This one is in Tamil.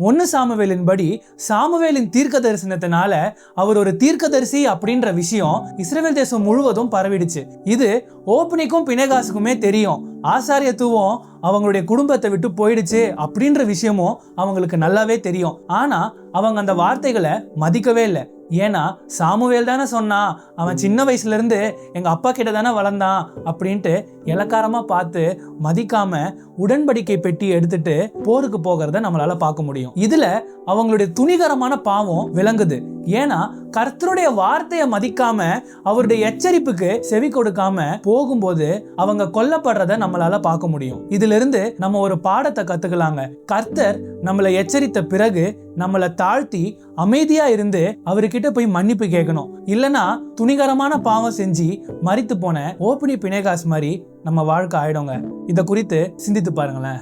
1 சாமுவேலின் படி சாமுவேலின் தீர்க்க தரிசனத்தினால அவர் ஒரு தீர்க்கதரிசி அப்படின்ற விஷயம் இஸ்ரவேல் தேசம் முழுவதும் பரவிடுச்சு. இது ஓப்னிக்கும் பினெகாசுக்குமே தெரியும். ஆசாரியத்துவம் அவங்களுடைய குடும்பத்தை விட்டு போயிடுச்சு அப்படின்ற விஷயமும் அவங்களுக்கு நல்லாவே தெரியும். ஆனா அவங்க அந்த வார்த்தைகளை மதிக்கவே இல்லை. ஏன்னா சாமுவேல் தானே சொன்னா, அவன் சின்ன வயசுல இருந்து எங்க அப்பா கிட்ட தானே வளர்ந்தான் அப்படின்ட்டு இலக்காரமா பார்த்து மதிக்காம உடன்படிக்கை பெட்டி எடுத்துட்டு போருக்கு போகிறத நம்மளால பார்க்க முடியும். இதுல அவங்களுடைய துணிகரமான பாவம் விளங்குது. ஏன்னா கர்த்தருடைய வார்த்தையை மதிக்காம அவருடைய எச்சரிப்புக்கு செவி கொடுக்காம போகும்போது அவங்க கொல்லப்படுறத நம்மளால பார்க்க முடியும். இதுல இருந்து நம்ம ஒரு பாடத்தை கத்துக்கலாங்க. கர்த்தர் நம்மளை எச்சரித்த பிறகு நம்மளை தாழ்த்தி அமைதியா இருந்து அவர்கிட்ட போய் மன்னிப்பு கேட்கணும். இல்லைன்னா துணிகரமான பாவம் செஞ்சு மரித்து போன ஓப்னி பினெகாஸ் மாதிரி நம்ம வாழ்க்கை ஆயிடுங்க. இதை குறித்து சிந்தித்து பாருங்களேன்.